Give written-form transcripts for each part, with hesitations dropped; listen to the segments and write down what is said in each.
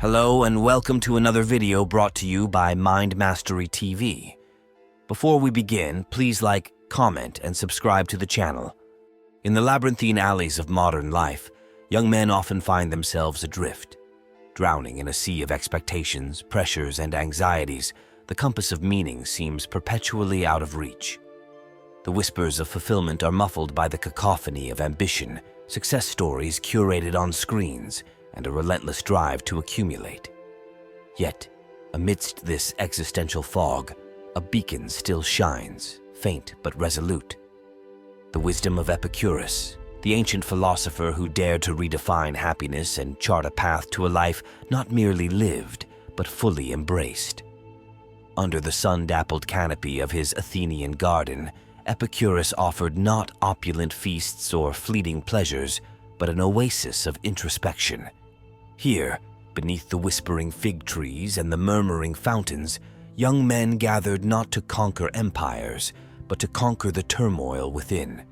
Hello and welcome to another video brought to you by Mind Mastery TV. Before we begin, please like, comment, and subscribe to the channel. In the labyrinthine alleys of modern life, young men often find themselves adrift. Drowning in a sea of expectations, pressures, and anxieties, the compass of meaning seems perpetually out of reach. The whispers of fulfillment are muffled by the cacophony of ambition, success stories curated on screens, and a relentless drive to accumulate. Yet, amidst this existential fog, a beacon still shines, faint but resolute. The wisdom of Epicurus, the ancient philosopher who dared to redefine happiness and chart a path to a life not merely lived, but fully embraced. Under the sun-dappled canopy of his Athenian garden, Epicurus offered not opulent feasts or fleeting pleasures, but an oasis of introspection. Here, beneath the whispering fig trees and the murmuring fountains, young men gathered not to conquer empires, but to conquer the turmoil within.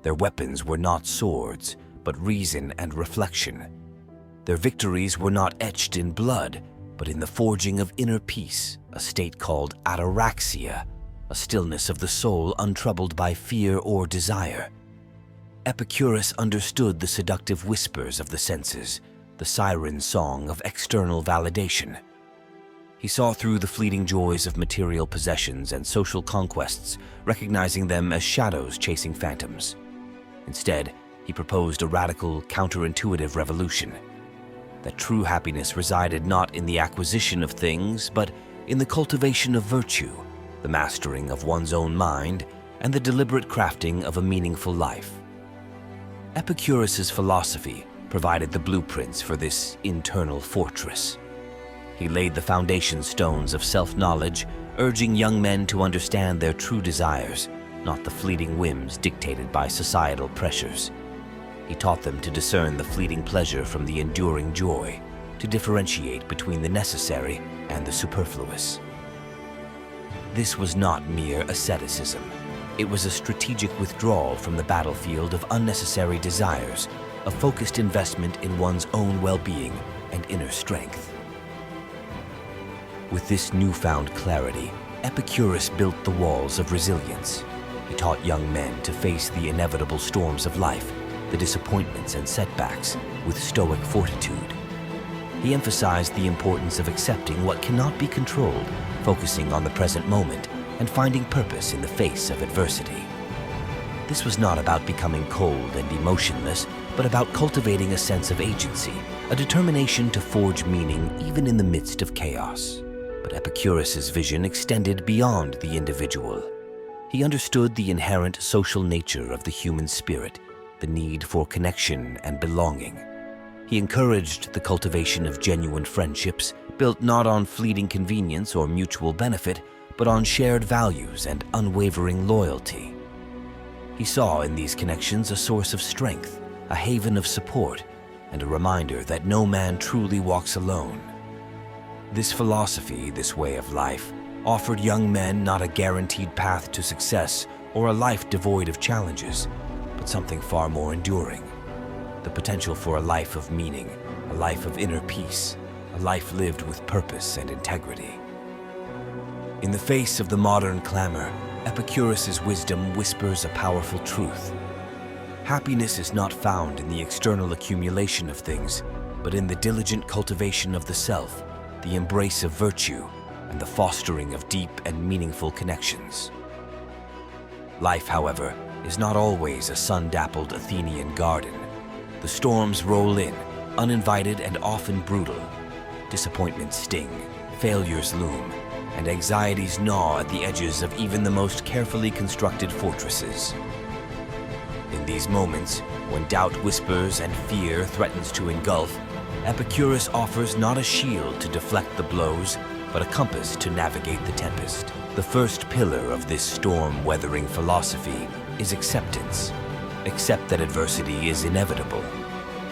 Their weapons were not swords, but reason and reflection. Their victories were not etched in blood, but in the forging of inner peace, a state called ataraxia, a stillness of the soul untroubled by fear or desire. Epicurus understood the seductive whispers of the senses, the siren song of external validation. He saw through the fleeting joys of material possessions and social conquests, recognizing them as shadows chasing phantoms. Instead, he proposed a radical, counterintuitive revolution. That true happiness resided not in the acquisition of things, but in the cultivation of virtue, the mastering of one's own mind, and the deliberate crafting of a meaningful life. Epicurus's philosophy provided the blueprints for this internal fortress. He laid the foundation stones of self-knowledge, urging young men to understand their true desires, not the fleeting whims dictated by societal pressures. He taught them to discern the fleeting pleasure from the enduring joy, to differentiate between the necessary and the superfluous. This was not mere asceticism. It was a strategic withdrawal from the battlefield of unnecessary desires, a focused investment in one's own well-being and inner strength. With this newfound clarity, Epicurus built the walls of resilience. He taught young men to face the inevitable storms of life, the disappointments and setbacks, with stoic fortitude. He emphasized the importance of accepting what cannot be controlled, focusing on the present moment, and finding purpose in the face of adversity. This was not about becoming cold and emotionless, but about cultivating a sense of agency, a determination to forge meaning even in the midst of chaos. But Epicurus's vision extended beyond the individual. He understood the inherent social nature of the human spirit, the need for connection and belonging. He encouraged the cultivation of genuine friendships, built not on fleeting convenience or mutual benefit, but on shared values and unwavering loyalty. He saw in these connections a source of strength, a haven of support, and a reminder that no man truly walks alone. This philosophy, this way of life, offered young men not a guaranteed path to success or a life devoid of challenges, but something far more enduring. The potential for a life of meaning, a life of inner peace, a life lived with purpose and integrity. In the face of the modern clamor, Epicurus's wisdom whispers a powerful truth. Happiness is not found in the external accumulation of things, but in the diligent cultivation of the self, the embrace of virtue, and the fostering of deep and meaningful connections. Life, however, is not always a sun-dappled Athenian garden. The storms roll in, uninvited and often brutal. Disappointments sting, failures loom, and anxieties gnaw at the edges of even the most carefully constructed fortresses. In these moments, when doubt whispers and fear threatens to engulf, Epicurus offers not a shield to deflect the blows, but a compass to navigate the tempest. The first pillar of this storm-weathering philosophy is acceptance. Accept that adversity is inevitable.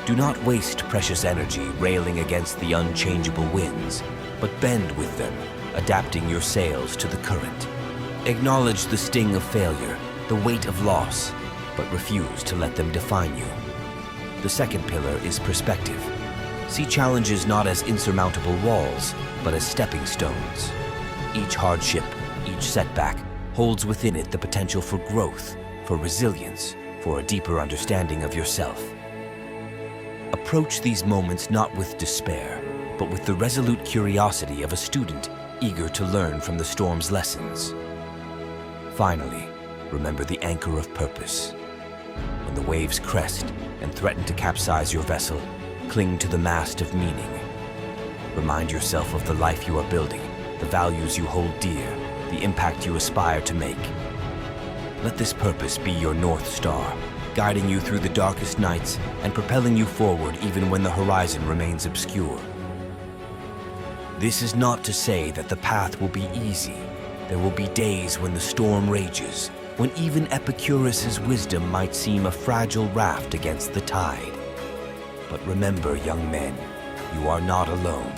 Do not waste precious energy railing against the unchangeable winds, but bend with them, adapting your sails to the current. Acknowledge the sting of failure, the weight of loss, but refuse to let them define you. The second pillar is perspective. See challenges not as insurmountable walls, but as stepping stones. Each hardship, each setback, holds within it the potential for growth, for resilience, for a deeper understanding of yourself. Approach these moments not with despair, but with the resolute curiosity of a student eager to learn from the storm's lessons. Finally, remember the anchor of purpose. When the waves crest and threaten to capsize your vessel, cling to the mast of meaning. Remind yourself of the life you are building, the values you hold dear, the impact you aspire to make. Let this purpose be your North Star, guiding you through the darkest nights and propelling you forward even when the horizon remains obscure. This is not to say that the path will be easy. There will be days when the storm rages, when even Epicurus's wisdom might seem a fragile raft against the tide. But remember, young men, you are not alone.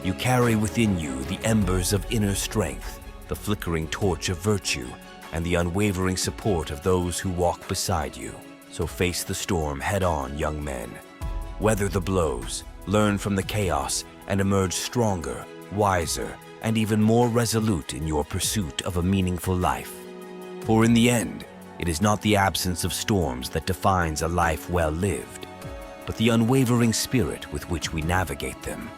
You carry within you the embers of inner strength, the flickering torch of virtue, and the unwavering support of those who walk beside you. So face the storm head-on, young men. Weather the blows, learn from the chaos, and emerge stronger, wiser, and even more resolute in your pursuit of a meaningful life. For in the end, it is not the absence of storms that defines a life well lived, but the unwavering spirit with which we navigate them.